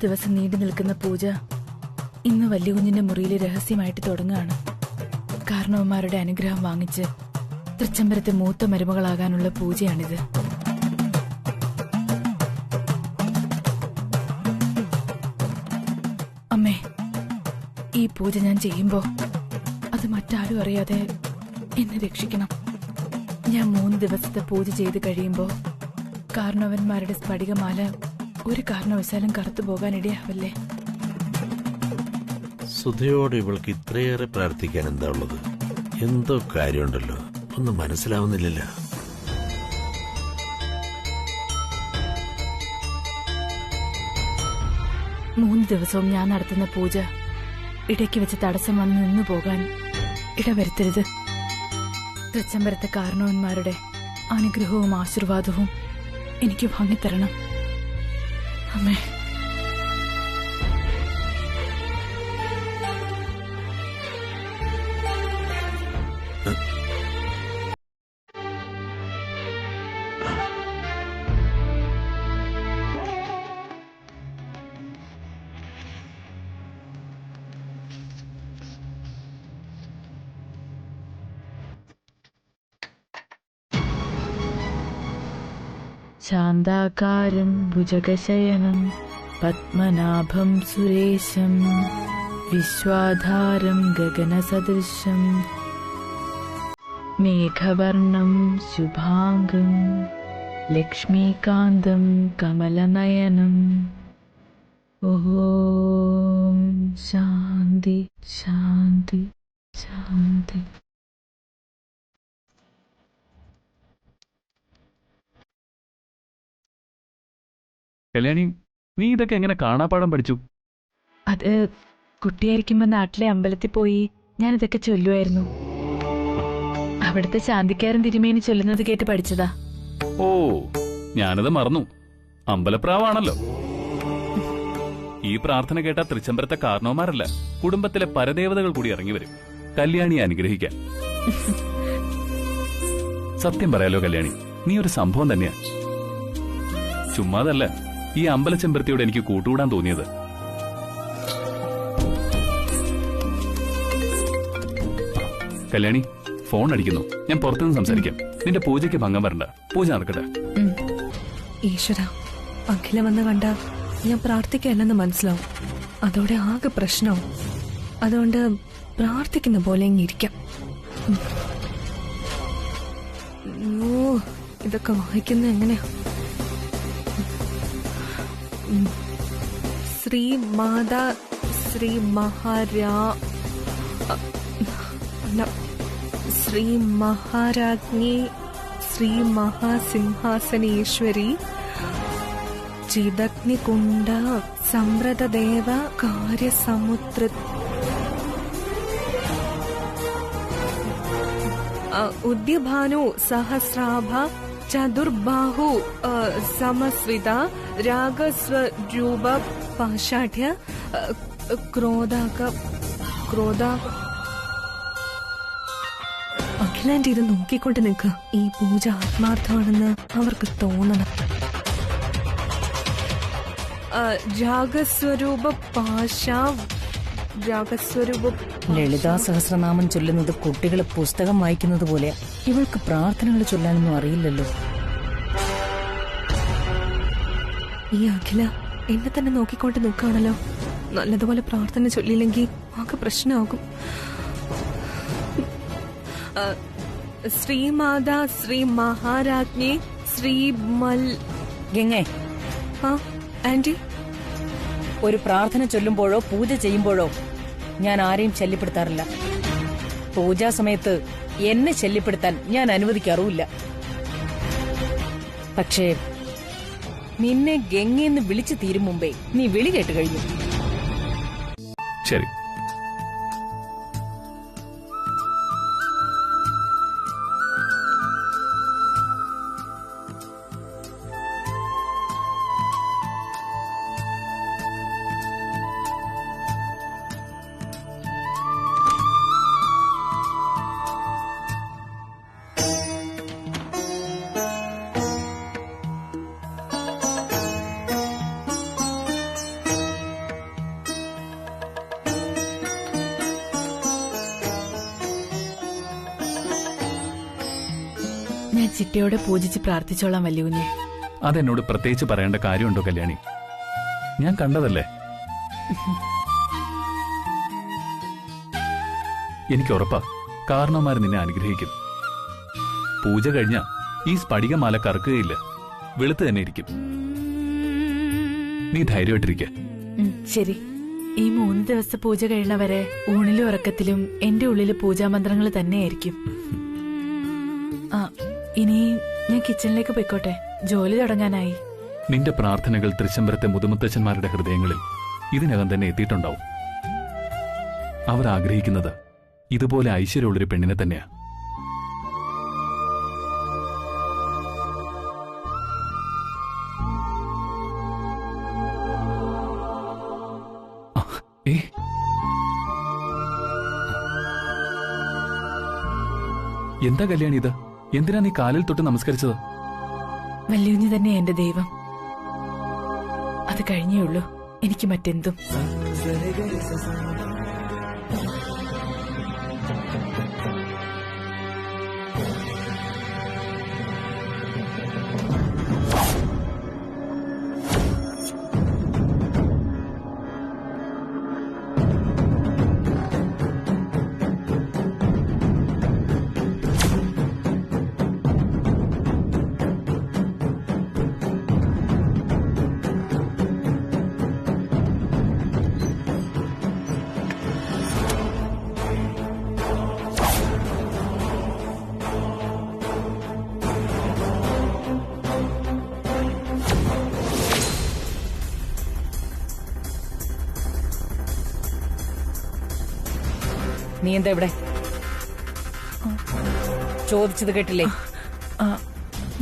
ദിവസം നീണ്ടു നിൽക്കുന്ന പൂജ ഇന്ന് വലിയ കുഞ്ഞിന്റെ മുറിയിൽ രഹസ്യമായിട്ട് തുടങ്ങുകയാണ്. കാരണവന്മാരുടെ അനുഗ്രഹം വാങ്ങിച്ച് തൃച്ചംബരത്തെ മൂത്ത മരുമകളാകാനുള്ള പൂജയാണിത്. അമ്മേ, ഈ പൂജ ഞാൻ ചെയ്യുമ്പോ അത് മറ്റാരും അറിയാതെ എന്നെ രക്ഷിക്കണം. ഞാൻ 3 ദിവസത്തെ പൂജ ചെയ്ത് കഴിയുമ്പോ കാരണവന്മാരുടെ സ്ഫടികമാല ഒരു കാരണവശാലും കറുത്തു പോകാനിടയാവല്ലേ? സുധയോട് ഇവൾക്ക് ഇത്രയേറെ പ്രാർത്ഥിക്കാൻ എന്താ ഉള്ളത്? എന്തോ കാര്യമുണ്ടല്ലോ, ഒന്നും മനസ്സിലാവുന്നില്ലല്ലോ. മൂന്ന് ദിവസവും ഞാൻ നടത്തുന്ന പൂജ ഇടയ്ക്ക് വെച്ച് തടസ്സം വന്ന് നിന്നു പോകാൻ ഇടവരുത്തരുത്. തൃച്ചംബരത്തെ കാരണവന്മാരുടെ അനുഗ്രഹവും ആശീർവാദവും എനിക്ക് വാങ്ങിത്തരണം അമ്മേ. ശാന്താകാരം ഭുജഗശയനം പത്മനാഭം സുരേശം വിശ്വാധാരം ഗഗനസദൃശം മേഘവർണം ശുഭാംഗം ലക്ഷ്മീകാന്തം കമലനയനം. ഓം ശാന്തി ശാന്തി ശാന്തി. കല്യാണി, നീ ഇതൊക്കെ എങ്ങനെ കാണാപ്പാടം പഠിച്ചു? അത് കുട്ടിയായിരിക്കുമ്പോ നാട്ടിലെ അമ്പലത്തിൽ പോയി ഞാൻ ഇതൊക്കെ ചൊല്ലുമായിരുന്നു. അവിടുത്തെ ശാന്തിക്കാരൻ തിരുമേനി ചൊല്ലുന്നത് കേട്ട് പഠിച്ചതാ. ഓ, ഞാനത് മറന്നു. അമ്പലപ്രാവാണല്ലോ. ഈ പ്രാർത്ഥന കേട്ട തൃച്ചംബരത്തെ കാരണവന്മാരല്ല, കുടുംബത്തിലെ പരദേവതകൾ കൂടി ഇറങ്ങി വരും കല്യാണിയെ അനുഗ്രഹിക്കാൻ. സത്യം പറയാലോ കല്യാണി, നീ ഒരു സംഭവം തന്നെയാ. ചുമ്മാതല്ല ഈ അമ്പലച്ചെമ്പരത്തിയോട് എനിക്ക് കൂട്ടുകൂടാൻ തോന്നിയത്. കല്യാണി, ഫോൺ അടിക്കുന്നു, ഞാൻ പുറത്തുനിന്ന് സംസാരിക്കാം. നിന്റെ പൂജയ്ക്ക് ഭംഗം വരണ്ട, പൂജ നടക്കട്ടെ. ഈശ്വര, അഖില വന്ന് കണ്ട ഞാൻ പ്രാർത്ഥിക്കല്ലെന്ന് മനസ്സിലാവും. അതോടെ ആകെ പ്രശ്നവും. അതുകൊണ്ട് പ്രാർത്ഥിക്കുന്ന പോലെ ഇരിക്കാം. ഓ, ഇതൊക്കെ വായിക്കുന്ന എങ്ങനെയാ? ശ്രീ മാതാ ശ്രീ ശ്രീ മഹാരാജ്ഞി ശ്രീ മഹാസിംഹാസനേശ്വരി ചിദഗ്നികുണ്ഡ സംവ്രതദേവ കാര്യസമുദ്ര ഉദ്യഭാനു സഹസ്രാഭ ചതുർബാഹു സമസ്വിത രാഗസ്വരൂപ പാഷാഠ്യ ക്രോധ. അഖിലാന്റി ഇത് നോക്കിക്കൊണ്ട് നിൽക്കുക. ഈ പൂജ ആത്മാർത്ഥമാണെന്ന് അവർക്ക് തോന്നണം. രാഗസ്വരൂപ ലളിതാ സഹസ്രനാമം ചൊല്ലുന്നത് കുട്ടികൾ പുസ്തകം വായിക്കുന്നത് പോലെ. ഇവൾക്ക് പ്രാർത്ഥനകൾ ചൊല്ലാനൊന്നും അറിയില്ലല്ലോ. ഈ അഖില എന്നെ തന്നെ നോക്കിക്കൊണ്ട് നിൽക്കുകയാണല്ലോ. നല്ലതുപോലെ പ്രാർത്ഥന ചൊല്ലിയില്ലെങ്കിൽ ആകെ പ്രശ്നമാകും. ശ്രീമാതാ ശ്രീ മഹാരാജ്ഞി ശ്രീ ഗംഗേ, ആന്റി, ഒരു പ്രാർത്ഥന ചൊല്ലുമ്പോഴോ പൂജ ചെയ്യുമ്പോഴോ ഞാൻ ആരെയും ശല്യപ്പെടുത്താറില്ല. പൂജാ സമയത്ത് എന്നെ ശല്യപ്പെടുത്താൻ ഞാൻ അനുവദിക്കാറുമില്ല. പക്ഷേ നിന്നെ ഗംഗയെന്ന് വിളിച്ചു തീരും മുമ്പേ നീ വിളി കേട്ട് കഴിഞ്ഞു. ശരി. ഞാൻ ചിട്ടയോടെ പൂജിച്ച് പ്രാർത്ഥിച്ചോളാം വല്യുകുഞ്ഞെ. അതെന്നോട് പ്രത്യേകിച്ച് പറയേണ്ട കാര്യമുണ്ടോ കല്യാണി? ഞാൻ കണ്ടതല്ലേ. എനിക്ക് ഉറപ്പാ കാരണവന്മാർ നിന്നെ അനുഗ്രഹിക്കും. പൂജ കഴിഞ്ഞ ഈ സ്ഫടികമാല കറക്കുകയില്ല, വെളുത്ത് തന്നെ ഇരിക്കും. നീ ധൈര്യമായിട്ടിരിക്ക. ശരി. ഈ 3 ദിവസത്തെ പൂജ കഴിയണവരെ ഊണിലും ഉറക്കത്തിലും എന്റെ ഉള്ളില് പൂജാമന്ത്രങ്ങൾ തന്നെയായിരിക്കും. ഇനി ഞാൻ കിച്ചണിലേക്ക് പോയിക്കോട്ടെ, ജോലി തുടങ്ങാനായി. നിന്റെ പ്രാർത്ഥനകൾ തൃശമ്പരത്തെ മുതുമുത്തച്ഛന്മാരുടെ ഹൃദയങ്ങളിൽ ഇതിനകം തന്നെ എത്തിയിട്ടുണ്ടാവും. അവർ ആഗ്രഹിക്കുന്നത് ഇതുപോലെ ഐശ്വര്യമുള്ളൊരു പെണ്ണിനെ തന്നെയാ. എന്താ കല്യാണി ഇത്? എന്തിനാ നീ കാലിൽ തൊട്ട് നമസ്കരിച്ചത്? വല്യുഞ്ഞു തന്നെ എന്റെ ദൈവം. അത് കഴിഞ്ഞേ ഉള്ളൂ എനിക്ക് മറ്റെന്തും. നീ എന്താ ഇവിടെ? ചോദിച്ചത് കേട്ടില്ലേ?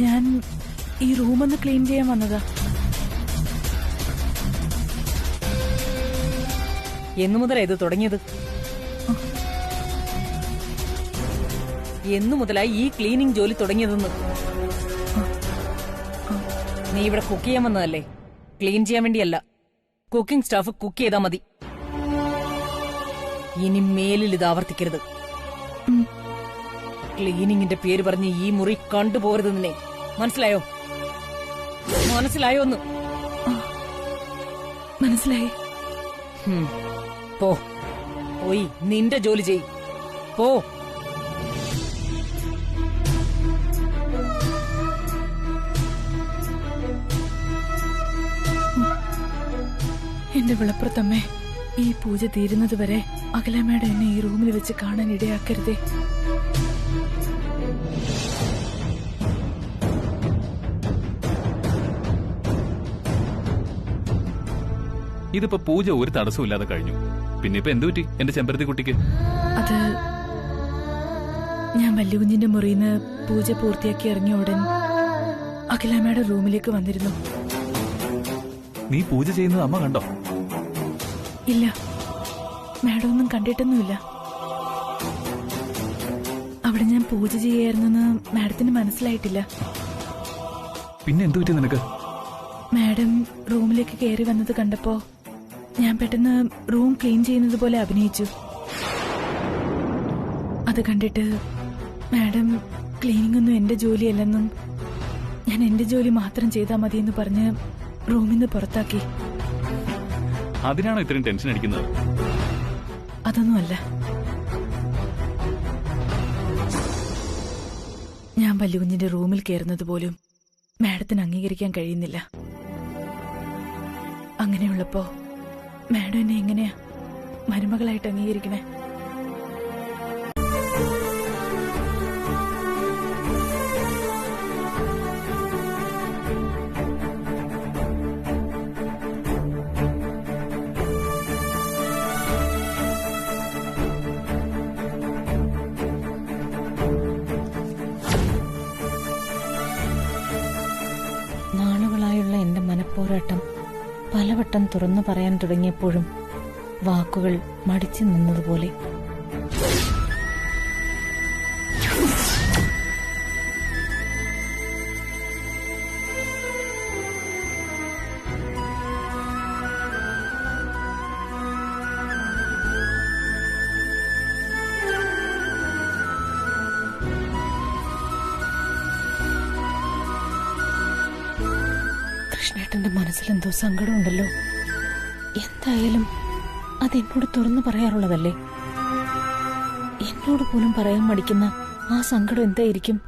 ഞാൻ ഈ റൂമൊന്ന് ക്ലീൻ ചെയ്യാൻ വന്നതാ. എന്നു മുതലാ ഇത് തുടങ്ങിയത്? എന്നു മുതലായി ഈ ക്ലീനിങ് ജോലി തുടങ്ങിയതെന്ന്? നീ ഇവിടെ കുക്ക് ചെയ്യാൻ വന്നതല്ലേ, ക്ലീൻ ചെയ്യാൻ വേണ്ടിയല്ല. കുക്കിംഗ് സ്റ്റാഫ് കുക്ക് ചെയ്താ മതി. ഇനി മേലിൽ ഇത് ആവർത്തിക്കരുത്. ക്ലീനിങ്ങിന്റെ പേര് പറഞ്ഞ് ഈ മുറി കണ്ടുപോകരുത്. നിന്നെ മനസ്സിലായോ? മനസ്സിലായോ? ഒന്ന് മനസ്സിലായി. പോയി നിന്റെ ജോലി ചെയ്. പോ. എന്റെ വിളപ്പുറത്തമ്മേ, ഈ പൂജ തീരുന്നതുവരെ അഖിലമ്മയുടെ എന്നെ ഈ റൂമിൽ വെച്ച് കാണാൻ ഇടയാക്കരുതേ. ഇതിപ്പോ പൂജ ഒരു തടസ്സമില്ലാതെ കഴിഞ്ഞു. പിന്നെ ഇപ്പൊ എന്തു പറ്റി എന്റെ ചെമ്പരത്തി കുട്ടിക്ക്? അത് ഞാൻ വല്ലുകുഞ്ഞിന്റെ മുറിയിന്ന് പൂജ പൂർത്തിയാക്കി ഇറങ്ങിയ ഉടൻ അഖിലമ്മയുടെ റൂമിലേക്ക് വന്നിരുന്നു. നീ പൂജ ചെയ്യുന്നത് അമ്മ കണ്ടോ? ഇല്ല, മാഡം ഒന്നും കണ്ടിട്ടൊന്നുമില്ല. അവിടെ ഞാൻ പൂജ ചെയ്യായിരുന്നെന്ന് മാഡത്തിന് മനസ്സിലായിട്ടില്ല. പിന്നെ എന്തു പറ്റി നിനക്ക്? മാഡം റൂമിലേക്ക് കയറി വന്നത് കണ്ടപ്പോ ഞാൻ പെട്ടെന്ന് റൂം ക്ലീൻ ചെയ്യുന്നത് പോലെ അഭിനയിച്ചു. അത് കണ്ടിട്ട് മാഡം ക്ലീനിങ് ഒന്നും എന്റെ ജോലിയല്ലെന്നും ഞാൻ എന്റെ ജോലി മാത്രം ചെയ്താൽ മതിയെന്ന് പറഞ്ഞ് റൂമിൽ നിന്ന് പുറത്താക്കി. അതിനാണോ ഇത്രയും ടെൻഷൻ അടിക്കുന്നത്? അതൊന്നുമല്ല. ഞാൻ വല്ലുകുഞ്ഞിന്റെ റൂമിൽ കയറുന്നത് പോലും മാഡത്തിന് അംഗീകരിക്കാൻ കഴിയുന്നില്ല. അങ്ങനെയുള്ളപ്പോ മാഡം എന്നെ എങ്ങനെയാ മരുമകളായിട്ട് അംഗീകരിക്കണേ? നാളുകളായുള്ള എന്റെ മനപ്പോരാട്ടം പലവട്ടം തുറന്നു പറയാൻ തുടങ്ങിയപ്പോഴും വാക്കുകൾ മടിച്ചു നിന്നതുപോലെ. കൃഷ്ണേട്ടന്റെ മനസ്സിലെന്തോ സങ്കടമുണ്ടല്ലോ. എന്തായാലും അതെന്നോട് തുറന്നു പറയാറുള്ളതല്ലേ. എന്നോട് പോലും പറയാൻ മടിക്കുന്ന ആ സങ്കടം എന്തായിരിക്കും?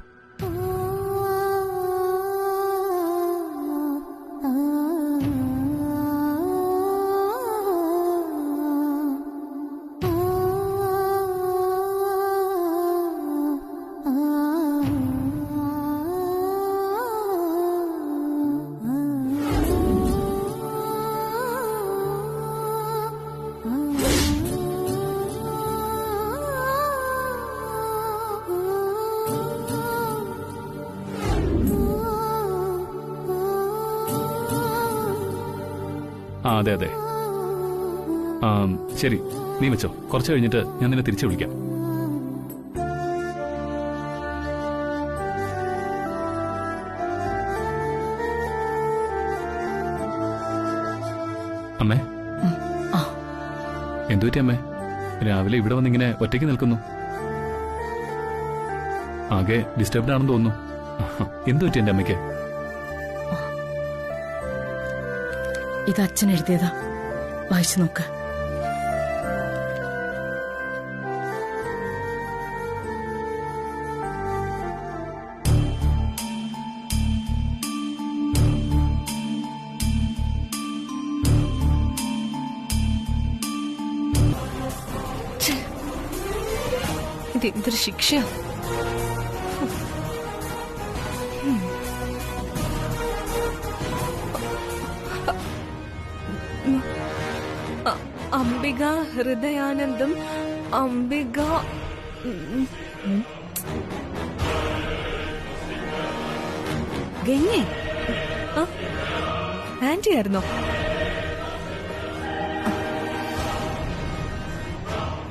ആ അതെ അതെ. ശരി, നീ വെച്ചോ. കുറച്ച് കഴിഞ്ഞിട്ട് ഞാൻ നിന്നെ തിരിച്ചു വിളിക്കാം. അമ്മേ, എന്തുപറ്റി അമ്മേ? രാവിലെ ഇവിടെ വന്നിങ്ങനെ ഒറ്റയ്ക്ക് നിൽക്കുന്നു. ആകെ ഡിസ്റ്റർബ്ഡ് ആണെന്ന് തോന്നുന്നു. എന്തുപറ്റി എന്റെ അമ്മയ്ക്ക്? ഇത് അച്ഛൻ എഴുതിയതാ, വായിച്ചു നോക്ക. ഇതെന്തൊരു ശിക്ഷ! അംബിക ഹൃദയാനന്ദം, അംബിക. ഗംഗേ, ആന്റി ആയിരുന്നോ?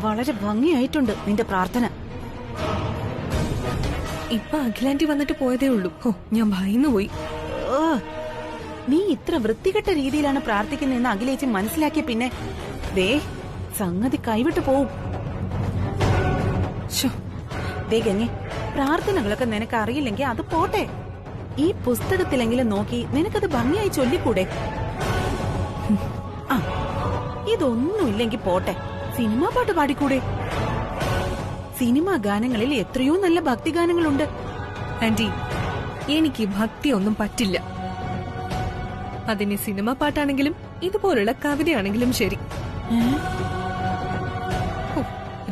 വളരെ ഭംഗിയായിട്ടുണ്ട് നിന്റെ പ്രാർത്ഥന. ഇപ്പൊ അഖിലാന്റി വന്നിട്ട് പോയതേ ഉള്ളൂ. ഞാൻ ഭയന്നു പോയി. നീ ഇത്ര വൃത്തികെട്ട രീതിയിലാണ് പ്രാർത്ഥിക്കുന്നതെന്ന് അഖിലേച്ചി മനസ്സിലാക്കിയ പിന്നെ ദേ സംഗതി കൈവിട്ടു പോവും. ദേ ഗംഗേ, പ്രാർത്ഥനകളൊക്കെ നിനക്ക് അറിയില്ലെങ്കിൽ അത് പോട്ടെ. ഈ പുസ്തകത്തിലെങ്കിലും നോക്കി നിനക്കത് ഭംഗിയായി ചൊല്ലിക്കൂടെ? ആ, ഇതൊന്നുമില്ലെങ്കിൽ പോട്ടെ, സിനിമാ പാട്ട് പാടിക്കൂടെ? സിനിമാ ഗാനങ്ങളിൽ എത്രയോ നല്ല ഭക്തിഗാനങ്ങളുണ്ട്. ആന്റി, എനിക്ക് ഭക്തി ഒന്നും പറ്റില്ല. അതിന് സിനിമ പാട്ടാണെങ്കിലും ഇതുപോലുള്ള കവിതയാണെങ്കിലും ശരി.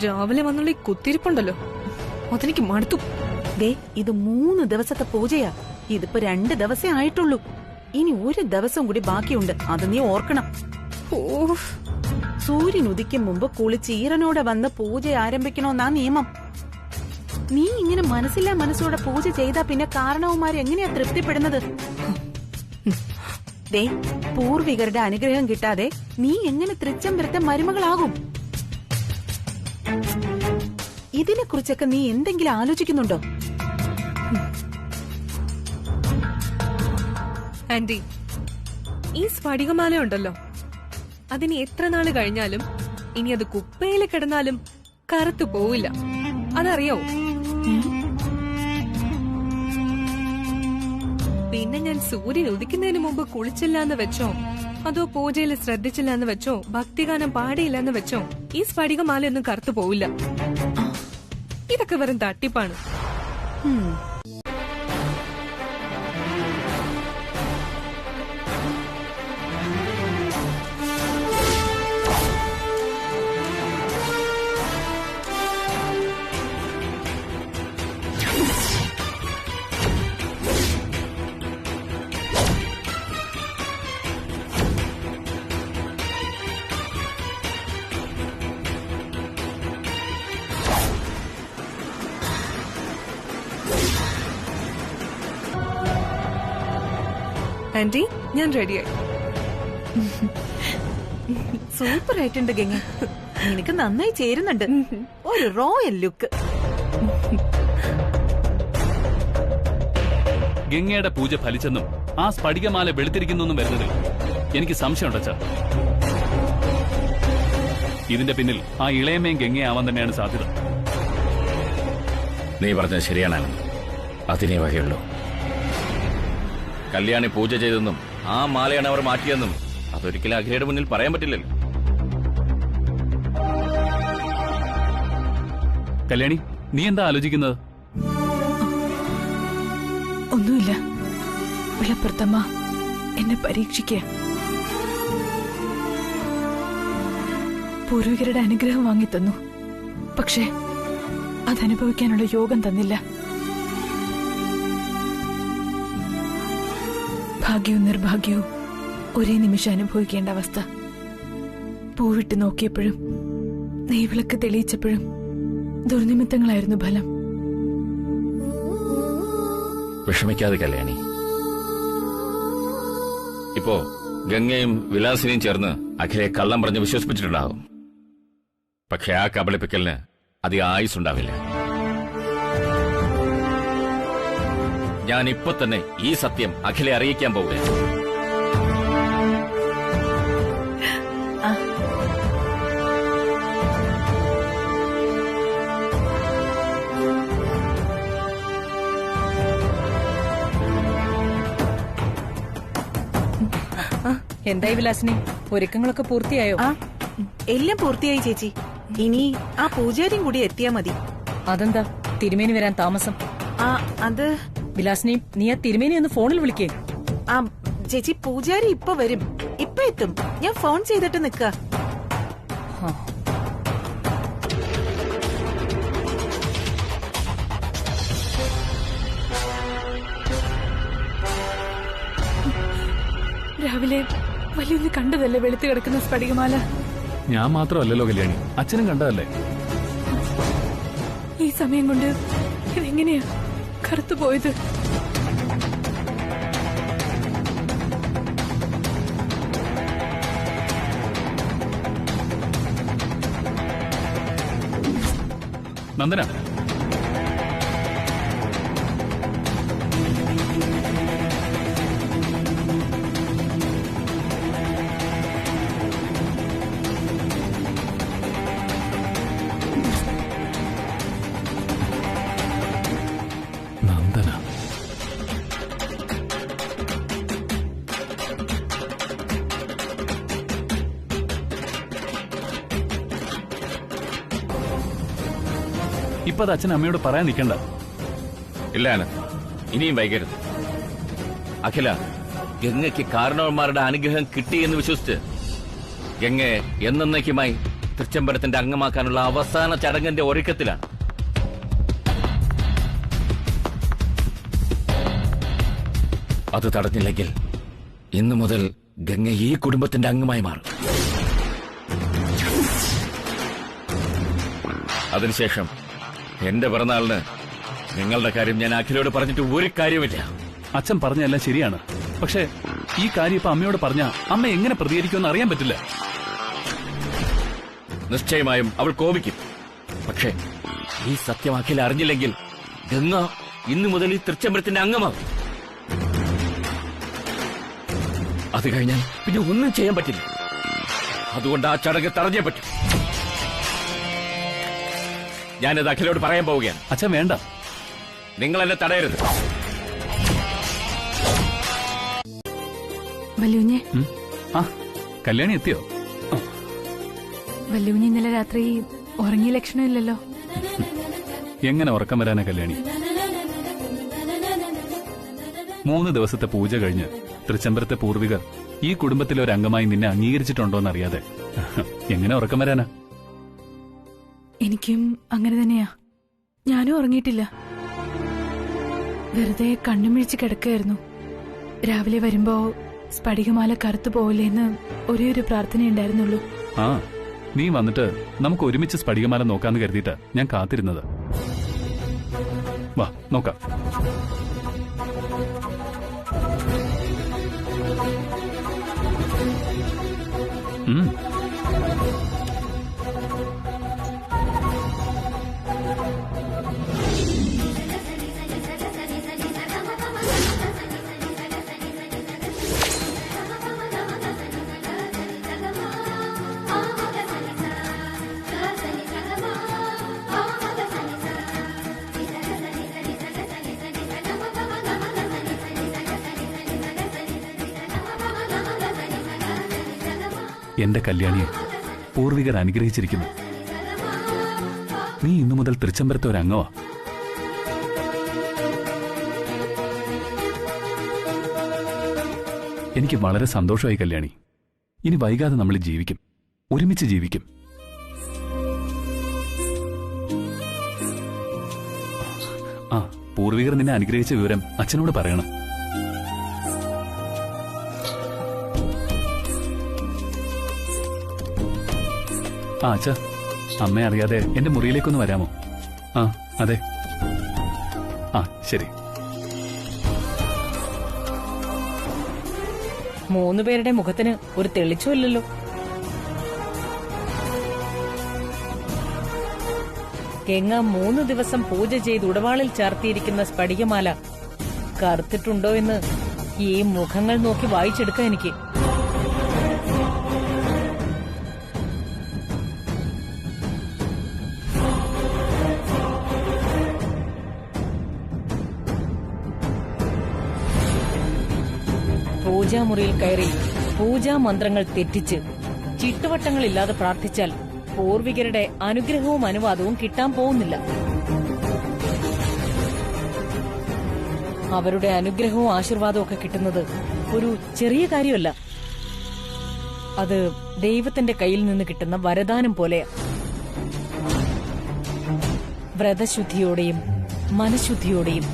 രാവിലെ വന്നുള്ള ഈ കുത്തിരിപ്പുണ്ടല്ലോ, അതെനിക്ക് മടുത്തു. ദേ, ഇത് 3 ദിവസത്തെ പൂജയാ. ഇതിപ്പോ 2 ദിവസേ ആയിട്ടുള്ളൂ. ഇനി 1 ദിവസം കൂടി ബാക്കിയുണ്ട്, അത് നീ ഓർക്കണം. സൂര്യൻ ഉദിക്കും മുമ്പ് കുളിച്ച് ഈറനോടെ വന്ന് പൂജ ആരംഭിക്കണമെന്നാ നിയമം. നീ ഇങ്ങനെ മനസ്സില്ലാ മനസ്സോടെ പൂജ ചെയ്താ പിന്നെ കാരണവന്മാർ എങ്ങനെയാ തൃപ്തിപ്പെടുന്നത്? ദേ, പൂർവികരുടെ അനുഗ്രഹം കിട്ടാതെ നീ എങ്ങനെ തൃച്ചംബരത്തെ മരുമകളാകും? ഇതിനെ കുറിച്ചൊക്കെ നീ എന്തെങ്കിലും ആലോചിക്കുന്നുണ്ടോ? ആന്റി, ഈ സ്ഫടികമാല ഉണ്ടല്ലോ, അതിന് എത്ര നാള് കഴിഞ്ഞാലും ഇനി അത് കുപ്പയിൽ കിടന്നാലും കറുത്തു പോവില്ല. അതറിയോ? പിന്നെ ഞാൻ സൂര്യൻ ഉദിക്കുന്നതിന് മുമ്പ് കുളിച്ചില്ല എന്ന് വെച്ചോ, അതോ പൂജയിൽ ശ്രദ്ധിച്ചില്ല എന്ന് വെച്ചോ, ഭക്തിഗാനം പാടിയില്ല എന്ന് വെച്ചോ, ഈ സ്ഫടികമാലയൊന്നും കറുത്തു പോവില്ല. ഇതൊക്കെ വെറും തട്ടിപ്പാണ്. ആന്റി, ഞാൻ റെഡിയായി. സൂപ്പർ ആയിട്ടുണ്ട് ഗംഗ, നിനക്ക് നന്നായി ചേരുന്നുണ്ട്. ഒരു റോയൽ ലുക്ക്. ഗംഗയുടെ പൂജ ഫലിച്ചെന്നും ആ സ്ഫടികമാല വെളുത്തിരിക്കുന്നെന്നും വരുന്നതിൽ എനിക്ക് സംശയമുണ്ടച്ചാ. ഇതിന്റെ പിന്നിൽ ആ ഇളയമേയും ഗംഗയാവാൻ തന്നെയാണ് സാധ്യത. നീ പറഞ്ഞത് ശരിയാണ്. അതിനേ വകയുള്ളൂ. കല്യാണി പൂജ ചെയ്തെന്നും ആ മാലയാണ് അവർ മാറ്റിയെന്നും അതൊരിക്കലും അഖിലയുടെ മുന്നിൽ പറയാൻ പറ്റില്ലല്ലോ. കല്യാണി, നീ എന്താ ആലോചിക്കുന്നത്? ഒന്നുമില്ല. വിളപ്പുറത്തമ്മ എന്നെ പരീക്ഷിക്കുക. പൂർവികരുടെ അനുഗ്രഹം വാങ്ങിത്തന്നു. പക്ഷേ അതനുഭവിക്കാനുള്ള യോഗം തന്നില്ല. ഭാഗ്യവും നിർഭാഗ്യവും ഒരേ നിമിഷം അനുഭവിക്കേണ്ട അവസ്ഥ. പൂവിട്ട് നോക്കിയപ്പോഴും നെയ്വിളക്ക് തെളിയിച്ചപ്പോഴും ദുർനിമിത്തങ്ങളായിരുന്നു ഫലം. വിഷമിക്കാതെ കല്യാണി. ഇപ്പോ ഗംഗയും വിലാസിനെയും ചേർന്ന് അഖിലെ കള്ളം പറഞ്ഞ് വിശ്വസിപ്പിച്ചിട്ടുണ്ടാകും. പക്ഷെ ആ കബളിപ്പിക്കലിന് അധികം ആയുസ്സുണ്ടാവില്ല. ഞാൻ ഇപ്പൊ തന്നെ ഈ സത്യം അഖിലെ അറിയിക്കാൻ പോവുകയാണ്. എന്തായി വിലാസിനി, ഒരുക്കങ്ങളൊക്കെ പൂർത്തിയായോ? ആ എല്ലാം പൂർത്തിയായി ചേച്ചി. ഇനി ആ പൂജാരിയും കൂടി എത്തിയാ മതി. അതെന്താ തിരുമേനി വരാൻ താമസം? ആ അത് വിലാസിനി, നീ ആ തിരുമേനി ഒന്ന് ഫോണിൽ വിളിക്കേ. ആ ചേച്ചി, പൂജാരി ഇപ്പൊ വരും, ഇപ്പൊ എത്തും. ഞാൻ ഫോൺ ചെയ്തിട്ട് നിക്ക. രാവിലെ വലിയൊന്ന് കണ്ടതല്ലേ വെളുത്ത് കിടക്കുന്ന സ്ഫടികമാല? ഞാൻ മാത്രമല്ലല്ലോ കല്യാണി, അച്ഛനും കണ്ടതല്ലേ. ഈ സമയം കൊണ്ട് ഇതെങ്ങനെയാ കറുത്തുപോയത്? നന്ദന, ഇപ്പൊ അത് അച്ഛൻ അമ്മയോട് പറയാൻ നിൽക്കണ്ട. ഇല്ല ആനന്ദ്, ഇനിയും വൈകരുത്. അഖില, ഗംഗയ്ക്ക് കാരണവന്മാരുടെ അനുഗ്രഹം കിട്ടിയെന്ന് വിശ്വസിച്ച് ഗംഗയെ എന്നേക്കുമായി തൃച്ചംബരത്തിന്റെ അംഗമാക്കാനുള്ള അവസാന ചടങ്ങിന്റെ ഒരുക്കത്തിലാണ്. അത് തടഞ്ഞില്ലെങ്കിൽ ഇന്നു മുതൽ ഗംഗ ഈ കുടുംബത്തിന്റെ അംഗമായി മാറും. അതിനുശേഷം എന്റെ പിറന്നാളിന് നിങ്ങളുടെ കാര്യം ഞാൻ അഖിലോട് പറഞ്ഞിട്ട് ഒരു കാര്യമില്ല. അച്ഛൻ പറഞ്ഞതെല്ലാം ശരിയാണ്. പക്ഷേ ഈ കാര്യം ഇപ്പൊ അമ്മയോട് പറഞ്ഞാ അമ്മ എങ്ങനെ പ്രതികരിക്കുമെന്ന് അറിയാൻ പറ്റില്ല. നിശ്ചയമായും അവൾ കോപിക്കും. പക്ഷേ ഈ സത്യം അഖിൽ അറിഞ്ഞില്ലെങ്കിൽ ഗംഗ ഇന്നു മുതൽ ഈ തൃച്ചംബരത്തിന്റെ അംഗമാകും. അത് കഴിഞ്ഞാൽ പിന്നെ ഒന്നും ചെയ്യാൻ പറ്റില്ല. അതുകൊണ്ട് ആ ചടങ്ങ് തടഞ്ഞേ പറ്റും. ഞാനത് അഖിലോട് പറയാൻ പോവുകയാണ്. അച്ഛൻ വേണ്ട, നിങ്ങൾ എന്നെ തടയരുത്. വല്യൂഞ്ഞെ, ആ കല്യാണി എത്തിയോ? വല്യൂഞ്ഞ് ഇന്നലെ രാത്രി ഉറങ്ങിയ ലക്ഷണമില്ലല്ലോ. എങ്ങനെ ഉറക്കം വരാനാ കല്യാണി? 3 ദിവസത്തെ പൂജ കഴിഞ്ഞ് തൃച്ചംബരത്തെ പൂർവികർ ഈ കുടുംബത്തിലെ ഒരു അംഗമായി നിന്നെ അംഗീകരിച്ചിട്ടുണ്ടോന്നറിയാതെ എങ്ങനെ ഉറക്കം വരാനാ? എനിക്കും അങ്ങനെ തന്നെയാ. ഞാനും ഉറങ്ങിയിട്ടില്ല. വെറുതെ കണ്ണുമിഴിച്ച് കിടക്കുകയായിരുന്നു. രാവിലെ വരുമ്പോ സ്ഫടികമാല കറുത്തു പോവില്ലേന്ന് ഒരേ ഒരു പ്രാർത്ഥനയുണ്ടായിരുന്നുള്ളൂ. ആ, നീ വന്നിട്ട് നമുക്ക് ഒരുമിച്ച് സ്ഫടികമാല നോക്കാന്ന് കരുതിയിട്ടാ ഞാൻ കാത്തിരുന്നത്. വാ നോക്കാം. എന്റെ കല്യാണിയെ പൂർവികർ അനുഗ്രഹിച്ചിരിക്കുന്നു. നീ ഇന്നു മുതൽ തൃച്ചംബരത്തെ ഒരു അംഗമാ. എനിക്ക് വളരെ സന്തോഷമായി കല്യാണി. ഇനി വൈകാതെ നമ്മൾ ജീവിക്കും, ഒരുമിച്ച് ജീവിക്കും. ആ, പൂർവികർ നിന്നെ അനുഗ്രഹിച്ച വിവരം അച്ഛനോട് പറയണം. ആ അച്ഛാ, അമ്മയെ അറിയാതെ എന്റെ മുറിയിലേക്കൊന്ന് വരാമോ? ആ അതെ. ആ ശരി. 3 പേരുടെ മുഖത്തിന് ഒരു തെളിച്ചമില്ലല്ലോ. ഗംഗ 3 ദിവസം പൂജ ചെയ്ത് ഉടവാളിൽ ചാർത്തിയിരിക്കുന്ന സ്ഫടികമാല കറുത്തിട്ടുണ്ടോ എന്ന് ഈ മുഖങ്ങൾ നോക്കി വായിച്ചെടുക്കാം എനിക്ക്. പൂജാമുറിയിൽ കയറി പൂജാ മന്ത്രങ്ങൾ തെറ്റിച്ച് ചിട്ടുവട്ടങ്ങളില്ലാതെ പ്രാർത്ഥിച്ചാൽ പൂർവികരുടെ അനുഗ്രഹവും അനുവാദവും കിട്ടാൻ പോകുന്നില്ല. അവരുടെ അനുഗ്രഹവും ആശീർവാദവും ഒക്കെ കിട്ടുന്നത് ഒരു ചെറിയ കാര്യമല്ല. അത് ദൈവത്തിന്റെ കയ്യിൽ നിന്ന് കിട്ടുന്ന വരദാനം പോലെയാ. വ്രതശുദ്ധിയോടെയും മനഃശുദ്ധിയോടെയും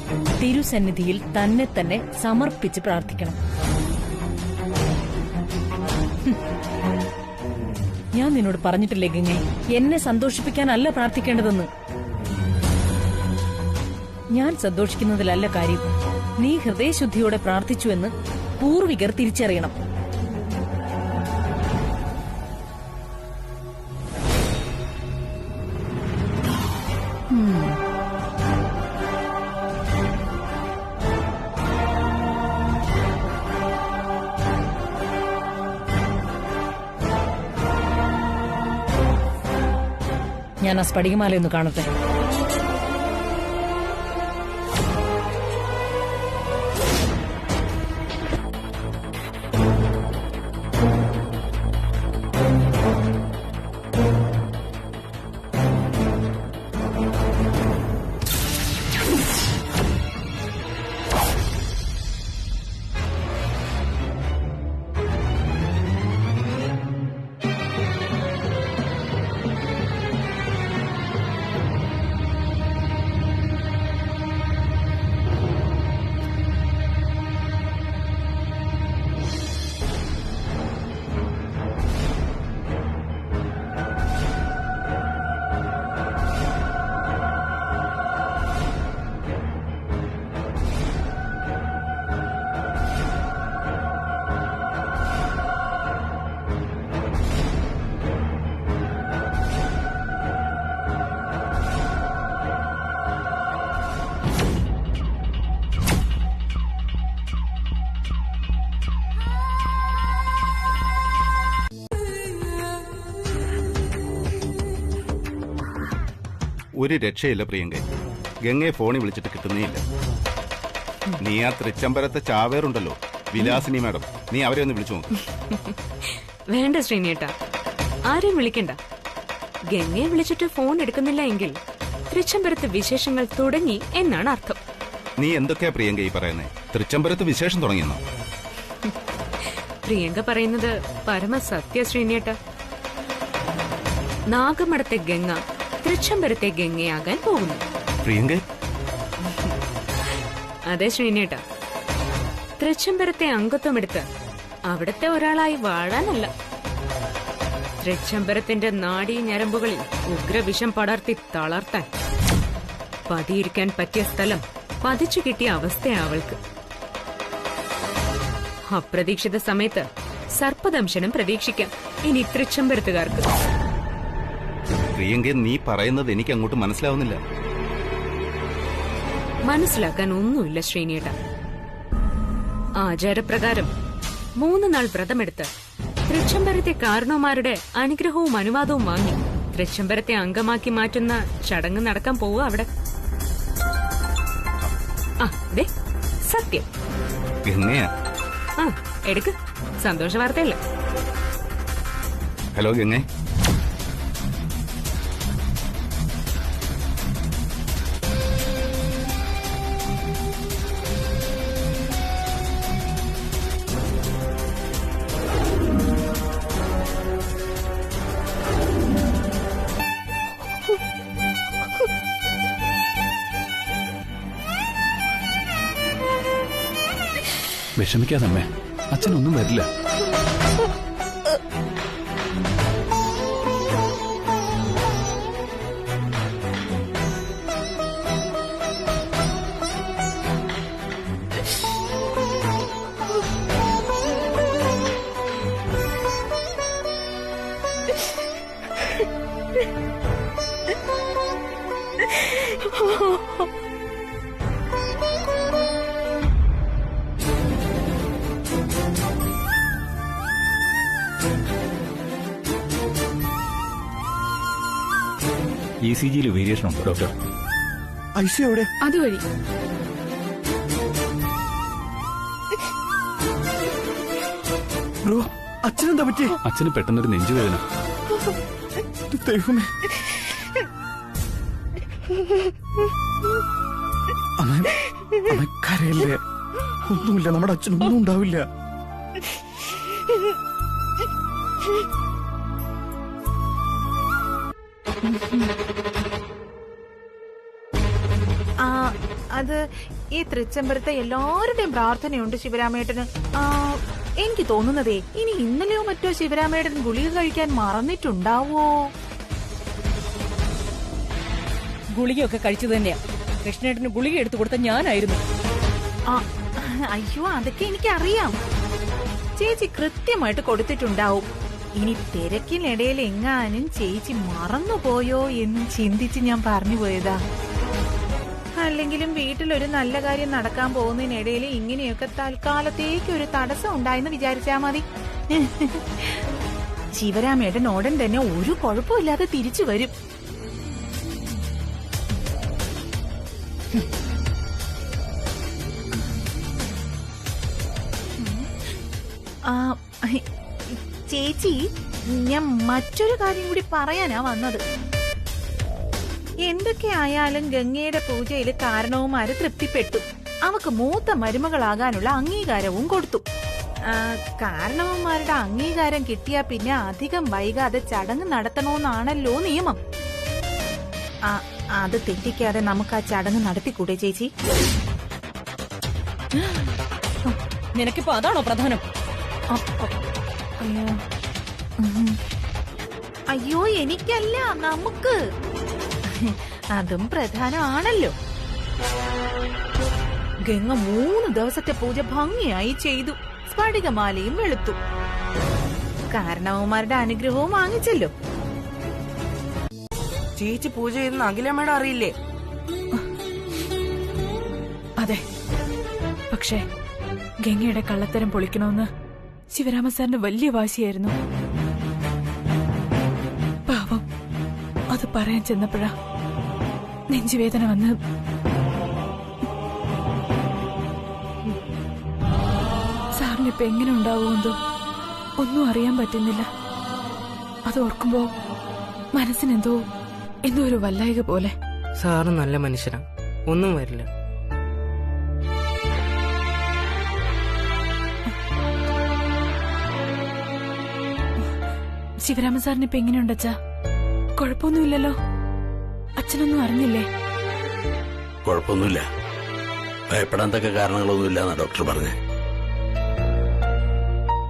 തിരുസന്നിധിയിൽ തന്നെ തന്നെ സമർപ്പിച്ച് പ്രാർത്ഥിക്കണം. ഞാൻ നിന്നോട് പറഞ്ഞിട്ടില്ലേ ഗംഗേ, എന്നെ സന്തോഷിപ്പിക്കാനല്ല പ്രാർത്ഥിക്കേണ്ടതെന്ന്. ഞാൻ സന്തോഷിക്കുന്നതിലല്ല കാര്യം, നീ ഹൃദയശുദ്ധിയോടെ പ്രാർത്ഥിച്ചു എന്ന് പൂർവികർ തിരിച്ചറിയണം. ഞാൻ ആ സ്ഫടികമാലയൊന്ന് കാണട്ടെ. ഒരു രക്ഷയില്ല പ്രിയങ്ക. ഗംഗയെ ഫോണിൽ വിളിച്ചിട്ട് കിട്ടുന്നേയില്ല. നീ ആ തൃച്ചംബരത്തെ ചാവേറുണ്ടല്ലോ, വിലാസിനി മാഡം, നീ അവരെ ഒന്ന് വിളിച്ചു നോക്ക്. വേണ്ട ശ്രീനേട്ടാ, ആരെയും വിളിക്കണ്ട. ഗംഗയെ വിളിച്ചിട്ട് ഫോൺ എടുക്കുന്നില്ല എങ്കിൽ തൃച്ചംബരത്ത് വിശേഷങ്ങൾ തുടങ്ങി എന്നാണ് അർത്ഥം. നീ എന്തൊക്കെയാ പ്രിയങ്ക ഈ പറയുന്നേ? തൃച്ചംബരത്ത് വിശേഷം തുടങ്ങിയെന്നോ? പ്രിയങ്ക പറയുന്നത് പരമസത്യ ശ്രീനേട്ട. നാഗമഠത്തെ ഗംഗ തൃച്ചംബരത്തെ ഗംഗയാകാൻ പോകുന്നു. പ്രിയങ്ക? അതെ ശ്രീനേട്ട, തൃച്ചംബരത്തെ അംഗത്വമെടുത്ത് അവിടുത്തെ ഒരാളായി വാഴാനല്ല, തൃച്ചംബരത്തിന്റെ നാഡീ ഞരമ്പുകളിൽ ഉഗ്രവിഷം പടർത്തി തളർത്താൻ. പതിയിരിക്കാൻ പറ്റിയ സ്ഥലം പതിച്ചു കിട്ടിയ അവസ്ഥയാ അവൾക്ക്. അപ്രതീക്ഷിത സമയത്ത് സർപ്പദംശനം പ്രതീക്ഷിക്കാം ഇനി തൃച്ചംബരത്തുകാർക്ക്. പ്രിയങ്ക, നീ പറയുന്നത് എനിക്ക് അങ്ങോട്ട് മനസ്സിലാവുന്നില്ല. മനസ്സിലാക്കാൻ ഒന്നുമില്ല ശ്രീനേട്ട. ആചാരപ്രകാരം 3 നാൾ വ്രതമെടുത്ത് തൃച്ചംബരത്തെ കാരണവന്മാരുടെ അനുഗ്രഹവും അനുവാദവും വാങ്ങി തൃച്ചംബരത്തെ അംഗമാക്കി മാറ്റുന്ന ചടങ്ങ് നടക്കാൻ പോവുക അവിടെ. ദേ സത്യം. ഗംഗയാ? എടുക്ക്, സന്തോഷ വാർത്തയല്ലേ. ഹലോ ഗംഗേ. വിഷമിക്കാതമ്മേ, അച്ഛനൊന്നും വരില്ല. ECG വേരിയേഷൻ ഉണ്ടോ ഡോക്ടർ? ഐസി എവിടെ? അതുവഴി. ബ്രോ, അച്ഛനെന്താ പറ്റി? അച്ഛന് പെട്ടെന്നൊരു നെഞ്ചുവേദന. ദൈവമേ. അമ്മ കരയല്ലേ? ഒന്നുമില്ല, നമ്മുടെ അച്ഛനൊന്നും ഉണ്ടാവില്ല. അത് ഈ തൃച്ചംബരത്തെ എല്ലാവരുടെയും പ്രാർത്ഥനയുണ്ട് ശിവരാമേട്ടന്. എനിക്ക് തോന്നുന്നതേ ഇനി ഇന്നലെയോ മറ്റോ ശിവരാമേട്ടൻ ഗുളിക കഴിക്കാൻ മറന്നിട്ടുണ്ടാവോ? ഗുളികയൊക്കെ കഴിച്ചു തന്നെയാ. കൃഷ്ണേട്ടന് ഗുളിക എടുത്തു കൊടുത്ത ഞാനായിരുന്നു. അയ്യോ, അതൊക്കെ എനിക്കറിയാം. ചേച്ചി കൃത്യമായിട്ട് കൊടുത്തിട്ടുണ്ടാവും. ഇനി തിരക്കിനിടയിൽ എങ്ങാനും ചേച്ചി മറന്നുപോയോ എന്ന് ചിന്തിച്ച് ഞാൻ പറഞ്ഞു പോയതാ. അല്ലെങ്കിലും വീട്ടിലൊരു നല്ല കാര്യം നടക്കാൻ പോകുന്നതിനിടയിൽ ഇങ്ങനെയൊക്കെ തൽക്കാലത്തേക്ക് ഒരു തടസ്സം ഉണ്ടായെന്ന് വിചാരിച്ചാ മതി. ശിവരാമേട്ടൻ ഉടൻ തന്നെ ഒരു കുഴപ്പമില്ലാതെ തിരിച്ചു വരും. ചേച്ചി, ഞാൻ മറ്റൊരു കാര്യം കൂടി പറയാനാ വന്നത്. എന്തൊക്കെയായാലും ഗംഗയുടെ പൂജയിൽ കാരണവന്മാര് തൃപ്തിപ്പെട്ടു. അവക്ക് മൂത്ത മരുമകളാകാനുള്ള അംഗീകാരവും കൊടുത്തു. കാരണവന്മാരുടെ അംഗീകാരം കിട്ടിയാ പിന്നെ അധികം വൈകാതെ ചടങ്ങ് നടത്തണമെന്നാണല്ലോ നിയമം. അത് തെറ്റിക്കാതെ നമുക്ക് ആ ചടങ്ങ് നടത്തിക്കൂടെ ചേച്ചി? നിനക്കിപ്പോ അതാണോ പ്രധാനം? അയ്യോ, എനിക്കല്ല, നമുക്ക്. അതും പ്രധാനമാണല്ലോ. ഗംഗ 3 ദിവസത്തെ പൂജ ഭംഗിയായി ചെയ്തു. സ്ഫടികമാലയും വെളുത്തു. കാരണവന്മാരുടെ അനുഗ്രഹവും വാങ്ങിച്ചല്ലോ. ചേച്ചി പൂജ ചെയ്യുന്ന അഖിലമ്മയുടെ അറിയില്ലേ? അതെ, പക്ഷേ ഗംഗയുടെ കള്ളത്തരം പൊളിക്കണമെന്ന് ശിവരാമ സാറിന് വലിയ വാശിയായിരുന്നു. പാവം, അത് പറയാൻ ചെന്നപ്പോഴാ നെഞ്ചുവേദന വന്ന് സാറിനിപ്പോ എങ്ങനെ ഉണ്ടാവുമെന്തോ ഒന്നും അറിയാൻ പറ്റുന്നില്ല. അത് ഓർക്കുമ്പോ മനസ്സിനെന്തോ ഒരു വല്ലായിക പോലെ. സാറ് നല്ല മനുഷ്യനാ, ഒന്നും വരില്ല. ശിവരാമ സാറിന് ഇപ്പൊ എങ്ങനെയുണ്ട് അച്ഛാ? കുഴപ്പമൊന്നുമില്ലല്ലോ? അച്ഛനൊന്നും അറിഞ്ഞില്ലേ? കുഴപ്പമൊന്നുമില്ല, ഭയപ്പെടാൻ തക്ക കാരണങ്ങളൊന്നുമില്ലെന്നാ ഡോക്ടർ പറഞ്ഞേ.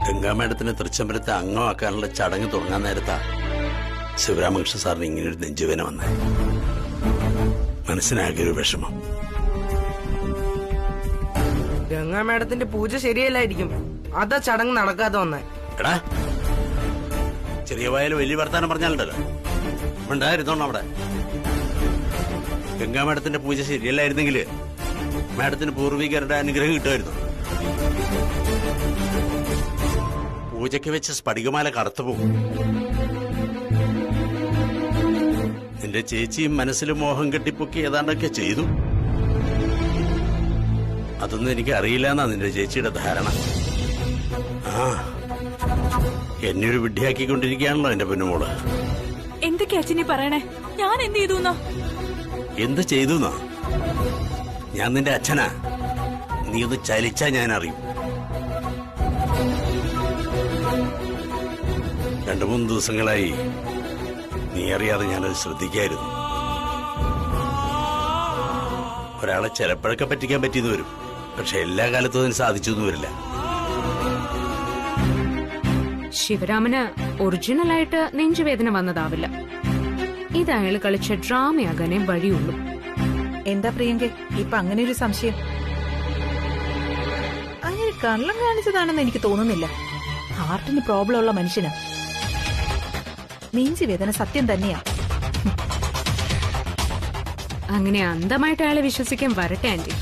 ഗംഗാമേഡത്തിന് തൃച്ചംബരത്തെ അംഗമാക്കാനുള്ള ചടങ്ങ് തുടങ്ങാൻ നേരത്താ ശിവരാമകൃഷ്ണ സാറിന് ഇങ്ങനൊരു നെഞ്ചുവേദന വന്നേ. മനസ്സിനാകെ ഒരു വിഷമം. ഗംഗാ മേഡത്തിന്റെ പൂജ ശരിയല്ലായിരിക്കും, അതാ ചടങ്ങ് നടക്കാതെ വന്നേ. എടാ, ചെറിയ വായാലും വലിയ വർത്താനം പറഞ്ഞാലുണ്ടല്ലോ, ഉണ്ടായിരുന്നോണം അവിടെ. ഗംഗാ മേഡത്തിന്റെ പൂജ ശരിയല്ലായിരുന്നെങ്കിൽ മേഡത്തിന് പൂർവികരുടെ അനുഗ്രഹം കിട്ടുമായിരുന്നു. പൂജയ്ക്ക് വെച്ച സ്ഫടികമാല കറുത്തുപോകും. നിന്റെ ചേച്ചിയും മനസ്സിൽ മോഹം കെട്ടിപ്പൊക്കി ഏതാണ്ടൊക്കെ ചെയ്തു. അതൊന്നും എനിക്ക് അറിയില്ല എന്നാ നിന്റെ ചേച്ചിയുടെ ധാരണ. എന്നെ ഒരു വിഡ്ഢിയാക്കിക്കൊണ്ടിരിക്കുകയാണല്ലോ എന്റെ പൊന്നുമോള്. എന്തൊക്കെയാ അച്ഛനീ പറയണേ? ഞാൻ എന്ത് ചെയ്തു? എന്ത് ചെയ്തു? ഞാൻ നിന്റെ അച്ഛനാ. നീ ഒന്ന് ചലിച്ചാ ഞാൻ അറിയും. 2-3 ദിവസങ്ങളായി നീ അറിയാതെ ഞാനത് ശ്രദ്ധിക്കായിരുന്നു. ഒരാളെ ചിലപ്പോഴൊക്കെ പറ്റിക്കാൻ പറ്റിയെന്ന് വരും, പക്ഷെ എല്ലാ കാലത്തും അതിന് സാധിച്ചു എന്ന് വരില്ല. ശിവരാമന് ഒറിജിനലായിട്ട് നെഞ്ചുവേദന വന്നതാവില്ല. ഇത് അയാൾ കളിച്ച ഡ്രാമയാകാനേ വഴിയുള്ളൂ. എന്താ പ്രിയങ്കെ ഇപ്പൊ അങ്ങനെ ഒരു സംശയം? അങ്ങനെ കള്ളം കാണിച്ചതാണെന്ന് എനിക്ക് തോന്നുന്നില്ല. ഹാർട്ടിന് പ്രോബ്ലം ഉള്ള മനുഷ്യനാ. നെഞ്ചുവേദന സത്യം തന്നെയാ. അങ്ങനെ അന്ധമായിട്ട് അയാളെ വിശ്വസിക്കാൻ വരട്ടെ ആന്റി.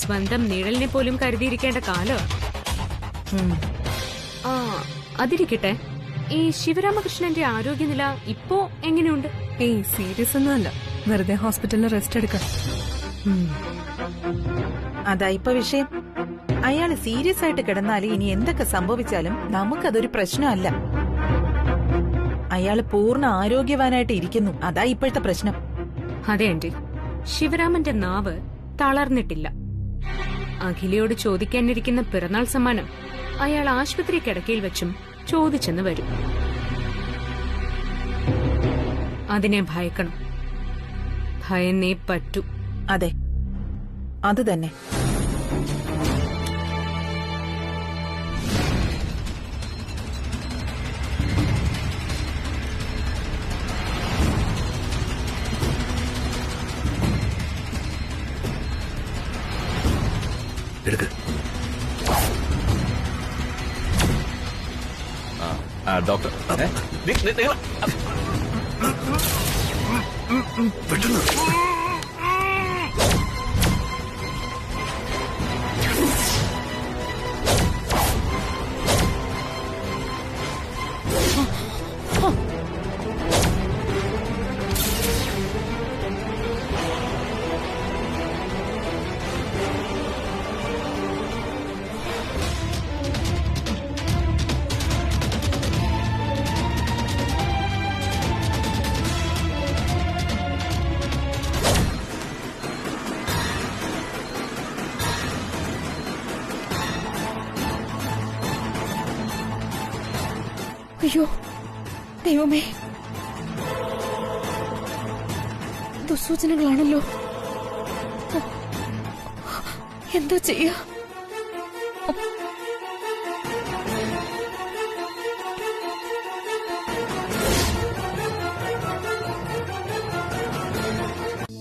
സ്വന്തം നിഴലിനെ പോലും കരുതിയിരിക്കേണ്ട കാലോ. അതിരിക്കട്ടെ, ഈ ശിവരാമകൃഷ്ണന്റെ ആരോഗ്യനില ഇപ്പോ എങ്ങനെയുണ്ട്? ഏയ് സീരിയസ് ഒന്നുമല്ല, വെറുതെ ഹോസ്പിറ്റലിൽ റെസ്റ്റ് എടുക്കാം. അതാ ഇപ്പൊ വിഷയം. അയാള് സീരിയസ് ആയിട്ട് കിടന്നാല് ഇനി എന്തൊക്കെ സംഭവിച്ചാലും നമുക്കതൊരു പ്രശ്നമല്ല. അയാള് പൂർണ്ണ ആരോഗ്യവാനായിട്ട് ഇരിക്കുന്നു. അതാ ഇപ്പോഴത്തെ പ്രശ്നം. അതെ ആന്റി, ശിവരാമന്റെ നാവ് തളർന്നിട്ടില്ല. അഖിലയോട് ചോദിക്കാനിരിക്കുന്ന പിറന്നാൾ സമ്മാനം അയാൾ ആശുപത്രി കിടക്കയിൽ വെച്ചും ചോദിച്ചെന്ന് വരും. അതിനെ ഭയക്കണം. ഭയന്നേ പറ്റൂ. അതെ, അത് തന്നെ. എടുക്ക്. ഡോക്ടർ പെട്ടെന്ന് അയ്യോ ദൈവമേ, ദുസ്സൂചനകളാണല്ലോ. എന്താ ചെയ്യാ?